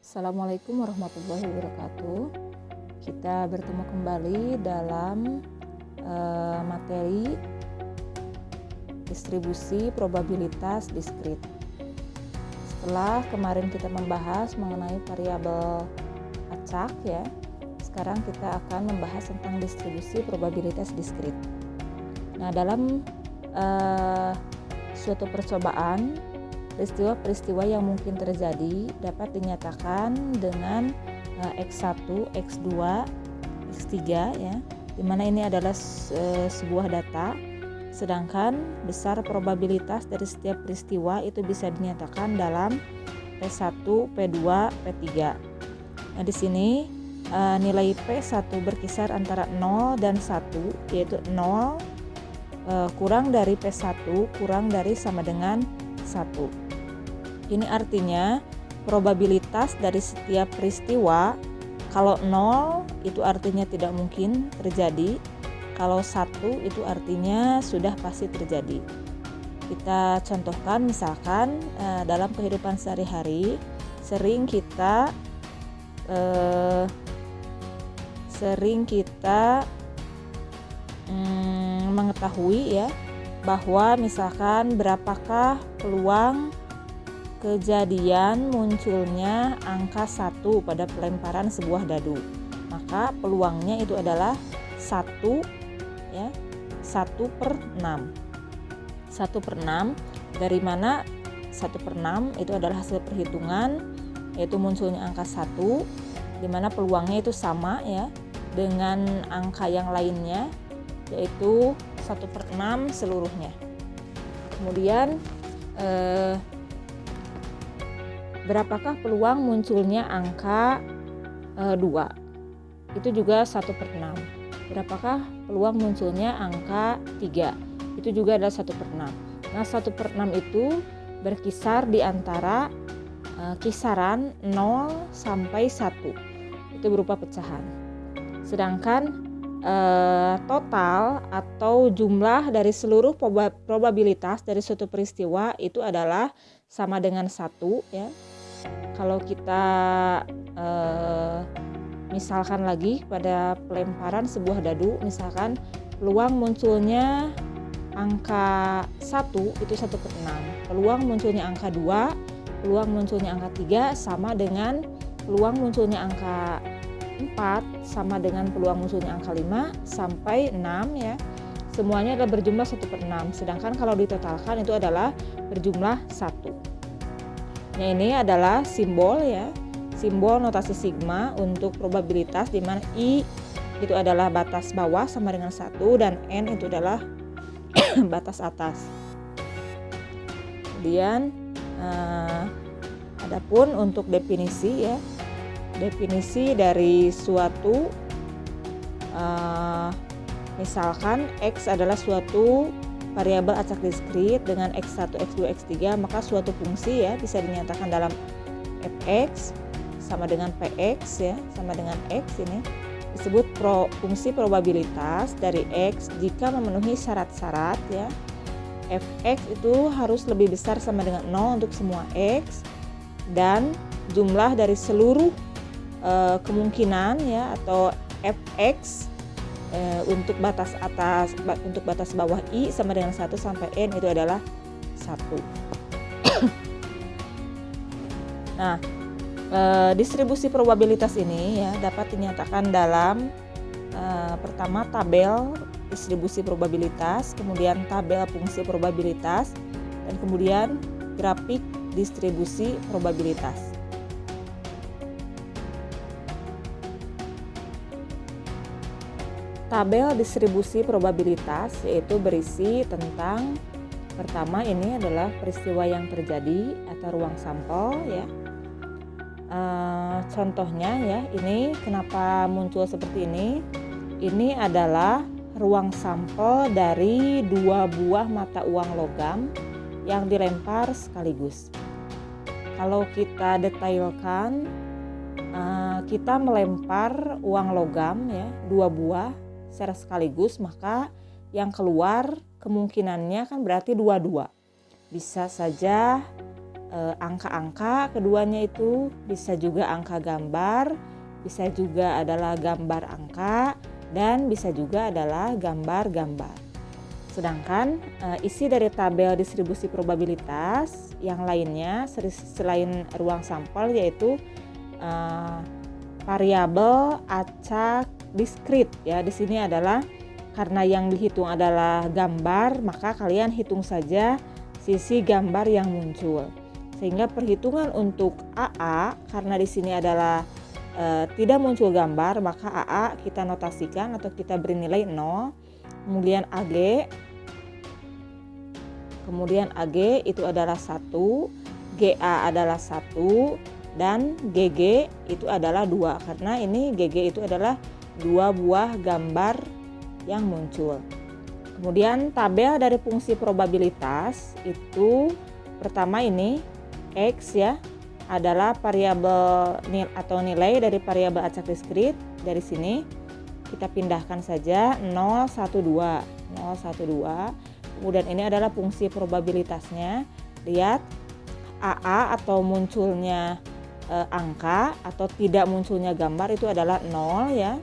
Assalamualaikum warahmatullahi wabarakatuh. Kita bertemu kembali dalam materi distribusi probabilitas diskrit. Setelah kemarin kita membahas mengenai variabel acak ya, sekarang kita akan membahas tentang distribusi probabilitas diskrit. Nah, dalam suatu percobaan, peristiwa-peristiwa yang mungkin terjadi dapat dinyatakan dengan X1, X2, X3 ya, di mana ini adalah sebuah data, sedangkan besar probabilitas dari setiap peristiwa itu bisa dinyatakan dalam P1, P2, P3. Nah, di sini nilai P1 berkisar antara 0 dan 1, yaitu 0 kurang dari P1 kurang dari sama dengan 1. Ini artinya probabilitas dari setiap peristiwa, kalau 0 itu artinya tidak mungkin terjadi, kalau 1 itu artinya sudah pasti terjadi. Kita contohkan misalkan dalam kehidupan sehari-hari sering kita mengetahui ya bahwa misalkan berapakah peluang kejadian munculnya angka 1 pada pelemparan sebuah dadu. Maka peluangnya itu adalah 1 ya, 1/6. 1/6 dari mana 1/6 itu adalah hasil perhitungan, yaitu munculnya angka 1, di mana peluangnya itu sama ya dengan angka yang lainnya, yaitu 1/6 seluruhnya. Kemudian berapakah peluang munculnya angka 2? Itu juga 1/6. Berapakah peluang munculnya angka 3? Itu juga adalah 1/6. Nah, 1/6 itu berkisar di antara kisaran 0 sampai 1. Itu berupa pecahan. Sedangkan total atau jumlah dari seluruh probabilitas dari suatu peristiwa itu adalah sama dengan 1 ya. Kalau kita misalkan lagi pada pelemparan sebuah dadu, misalkan peluang munculnya angka 1 itu 1/6, peluang munculnya angka 2, peluang munculnya angka 3 sama dengan peluang munculnya angka 4 sama dengan peluang munculnya angka 5 sampai 6 ya. Semuanya adalah berjumlah 1/6. Sedangkan kalau ditotalkan itu adalah berjumlah 1. Nah, ini adalah simbol ya. Simbol notasi sigma untuk probabilitas, di mana I itu adalah batas bawah sama dengan 1 dan N itu adalah batas atas. Kemudian adapun untuk definisi ya. Definisi dari suatu misalkan X adalah suatu variabel acak diskrit dengan X1, X2, X3, maka suatu fungsi ya bisa dinyatakan dalam Fx sama dengan Px ya, sama dengan X ini disebut fungsi probabilitas dari X jika memenuhi syarat-syarat ya. Fx itu harus lebih besar sama dengan 0 untuk semua X, dan jumlah dari seluruh kemungkinan ya atau Fx untuk batas atas, untuk batas bawah I sama dengan 1 sampai N itu adalah 1. Nah, distribusi probabilitas ini ya dapat dinyatakan dalam pertama tabel distribusi probabilitas, kemudian tabel fungsi probabilitas, dan kemudian grafik distribusi probabilitas. Tabel distribusi probabilitas yaitu berisi tentang pertama ini adalah peristiwa yang terjadi atau ruang sampel ya. Contohnya ya, ini kenapa muncul seperti ini? Ini adalah ruang sampel dari 2 buah mata uang logam yang dilempar sekaligus. Kalau kita detailkan, kita melempar uang logam ya 2 buah secara sekaligus, maka yang keluar kemungkinannya kan berarti 2-2. Bisa saja angka-angka, keduanya itu bisa juga angka gambar, bisa juga adalah gambar angka, dan bisa juga adalah gambar-gambar. Sedangkan isi dari tabel distribusi probabilitas yang lainnya selain ruang sampel yaitu variabel acak diskrit ya. Di sini adalah karena yang dihitung adalah gambar, maka kalian hitung saja sisi gambar yang muncul. Sehingga perhitungan untuk AA karena di sini adalah tidak muncul gambar, maka AA kita notasikan atau kita beri nilai 0. Kemudian AG itu adalah 1, GA adalah 1, dan GG itu adalah 2. Karena ini GG itu adalah 2 buah gambar yang muncul. Kemudian tabel dari fungsi probabilitas itu pertama ini X ya adalah variabel atau nilai dari variabel acak diskrit. Dari sini kita pindahkan saja 0, 1, 2. Kemudian ini adalah fungsi probabilitasnya. Lihat AA atau munculnya angka atau tidak munculnya gambar itu adalah 0 ya.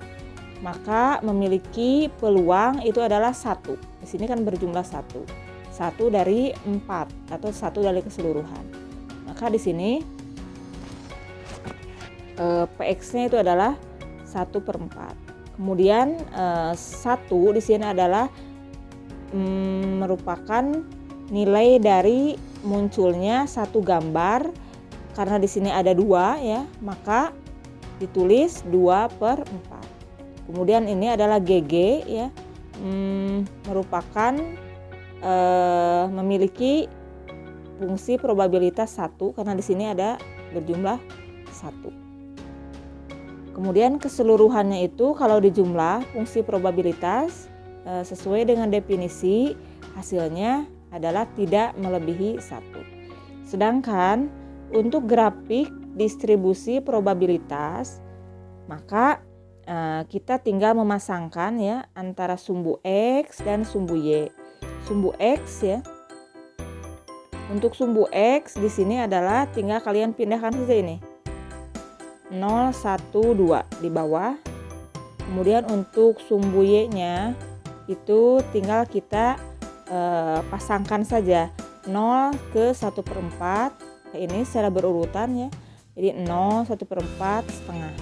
Maka memiliki peluang itu adalah 1. Di sini kan berjumlah 1. 1 dari 4 atau 1 dari keseluruhan. Maka di sini PX-nya itu adalah 1/4. Kemudian 1 di sini adalah merupakan nilai dari munculnya satu gambar. Karena di sini ada 2 ya, maka ditulis 2/4. Kemudian ini adalah GG ya, merupakan memiliki fungsi probabilitas 1 karena di sini ada berjumlah 1. Kemudian keseluruhannya itu kalau dijumlah fungsi probabilitas sesuai dengan definisi hasilnya adalah tidak melebihi 1. Sedangkan untuk grafik distribusi probabilitas maka kita tinggal memasangkan ya antara sumbu X dan sumbu Y. Sumbu X ya. Untuk sumbu X di sini adalah tinggal kalian pindahkan saja ini. 0, 1, 2 di bawah. Kemudian untuk sumbu Y-nya itu tinggal kita pasangkan saja 0 ke 1/4. Ini secara berurutan ya. Jadi 0, 1/4, setengah.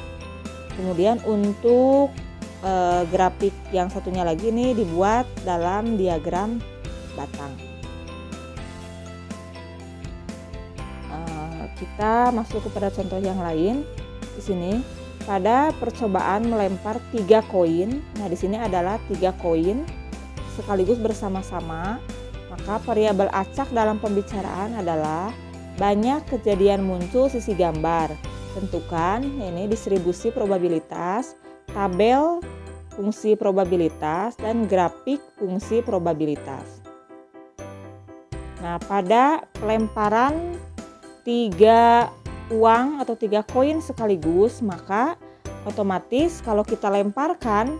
Kemudian untuk grafik yang satunya lagi ini dibuat dalam diagram batang. Kita masuk kepada contoh yang lain. Di sini pada percobaan melempar 3 koin. Nah, di sini adalah 3 koin sekaligus bersama-sama. Maka variabel acak dalam pembicaraan adalah banyak kejadian muncul sisi gambar. Tentukan ini distribusi probabilitas, tabel fungsi probabilitas, dan grafik fungsi probabilitas. Nah, pada pelemparan 3 uang atau 3 koin sekaligus, maka otomatis kalau kita lemparkan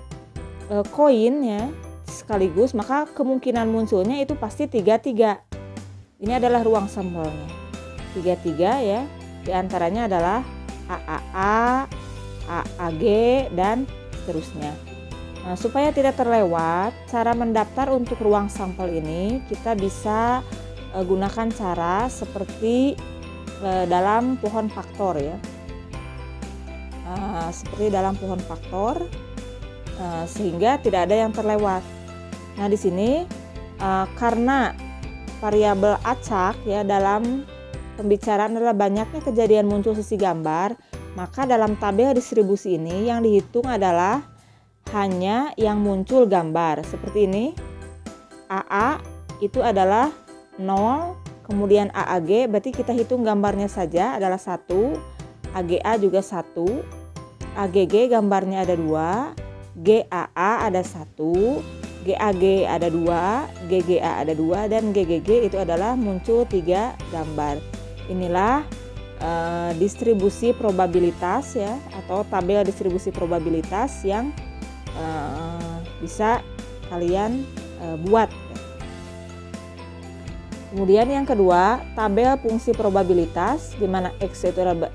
koinnya sekaligus, maka kemungkinan munculnya itu pasti 3-3. Ini adalah ruang sampelnya. 3-3 ya. Di antaranya adalah AAA, AAG, dan seterusnya. Nah, supaya tidak terlewat, cara mendaftar untuk ruang sampel ini kita bisa gunakan cara seperti dalam pohon faktor ya. Seperti dalam pohon faktor, sehingga tidak ada yang terlewat. Nah, di sini karena variabel acak ya dalam pembicaraan adalah banyaknya kejadian muncul sisi gambar, maka dalam tabel distribusi ini yang dihitung adalah hanya yang muncul gambar. Seperti ini, AA itu adalah 0, kemudian AAG berarti kita hitung gambarnya saja adalah 1, AGA juga 1, AGG gambarnya ada 2, GAA ada 1, GAG ada 2, GGA ada 2, dan GGG itu adalah muncul 3 gambar. Inilah distribusi probabilitas ya, atau tabel distribusi probabilitas yang bisa kalian buat. Kemudian yang kedua, tabel fungsi probabilitas, di mana X itu adalah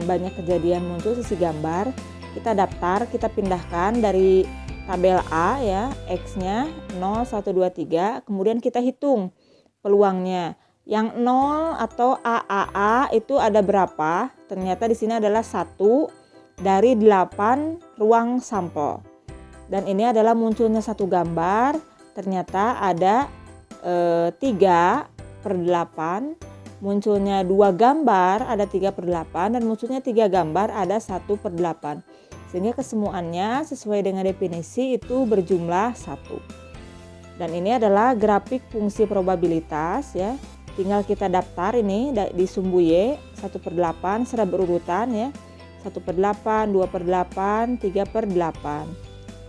banyak kejadian muncul sisi gambar. Kita daftar, kita pindahkan dari tabel A ya, X-nya 0, 1, 2, 3. Kemudian kita hitung peluangnya. Yang 0 atau AAA itu ada berapa? Ternyata di sini adalah 1 dari 8 ruang sampel. Dan ini adalah munculnya satu gambar, ternyata ada 3/8, munculnya 2 gambar ada 3/8, dan munculnya 3 gambar ada 1/8. Sehingga kesemuanya sesuai dengan definisi itu berjumlah 1. Dan ini adalah grafik fungsi probabilitas ya. Tinggal kita daftar ini di sumbu Y 1/8 secara berurutan ya. 1/8, 2/8, 3/8.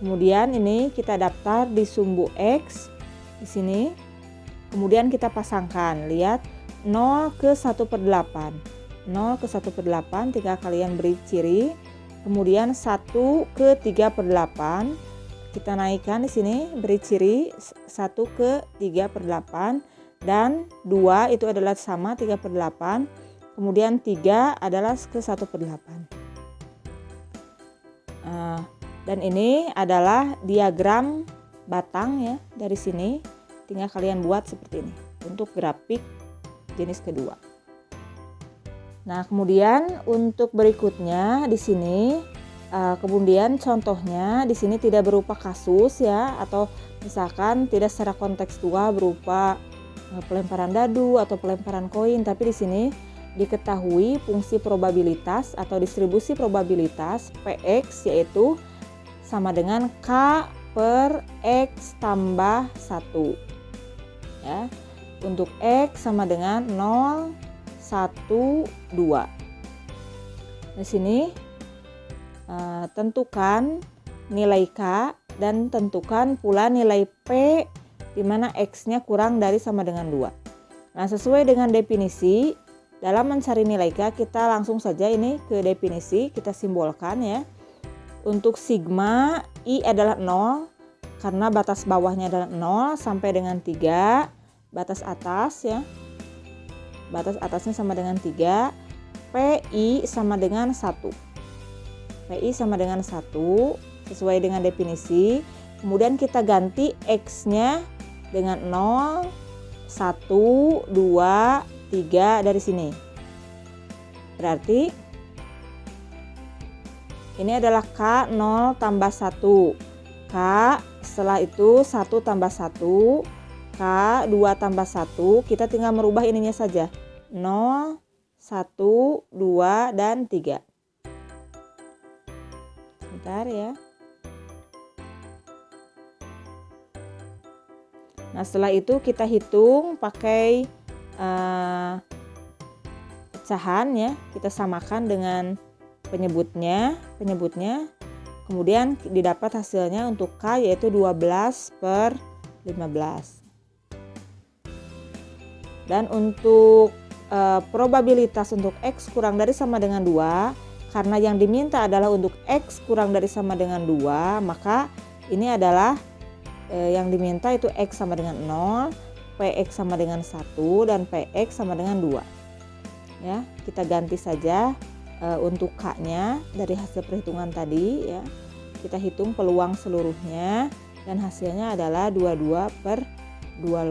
Kemudian ini kita daftar di sumbu X di sini. Kemudian kita pasangkan, lihat 0 ke 1/8. 0 ke 1/8 tinggal kalian beri ciri. Kemudian 1 ke 3/8 kita naikkan di sini, beri ciri 1 ke 3/8, dan 2 itu adalah sama 3/8. Kemudian 3 adalah ke 1/8. Dan ini adalah diagram batang ya, dari sini tinggal kalian buat seperti ini untuk grafik jenis kedua. Nah, kemudian untuk berikutnya di sini kemudian contohnya di sini tidak berupa kasus ya, atau misalkan tidak secara kontekstual berupa pelemparan dadu atau pelemparan koin, tapi di sini diketahui fungsi probabilitas atau distribusi probabilitas Px yaitu sama dengan K per X tambah 1 ya. Untuk X sama dengan 0, 1, 2. Di sini tentukan nilai K dan tentukan pula nilai P di mana X-nya kurang dari sama dengan 2. Nah, sesuai dengan definisi, dalam mencari nilai K kita langsung saja ini ke definisi, kita simbolkan ya. Untuk sigma I adalah 0 karena batas bawahnya adalah 0 sampai dengan 3, batas atas ya. Batas atasnya sama dengan 3, PI sama dengan 1. PI sama dengan 1 sesuai dengan definisi. Kemudian kita ganti X-nya dengan 0, 1, 2, 3 dari sini. Berarti ini adalah K 0 tambah 1. K setelah itu 1 tambah 1. K 2 tambah 1. Kita tinggal merubah ininya saja. 0, 1, 2, dan 3. Bentar ya. Nah, setelah itu kita hitung pakai pecahan ya. Kita samakan dengan penyebutnya. Kemudian didapat hasilnya untuk K yaitu 12/15. Dan untuk probabilitas untuk X kurang dari sama dengan 2, karena yang diminta adalah untuk X kurang dari sama dengan 2, maka ini adalah yang diminta itu X sama dengan 0, PX sama dengan 1, dan PX sama dengan 2. Ya, kita ganti saja untuk K-nya dari hasil perhitungan tadi ya. Kita hitung peluang seluruhnya dan hasilnya adalah 22/20.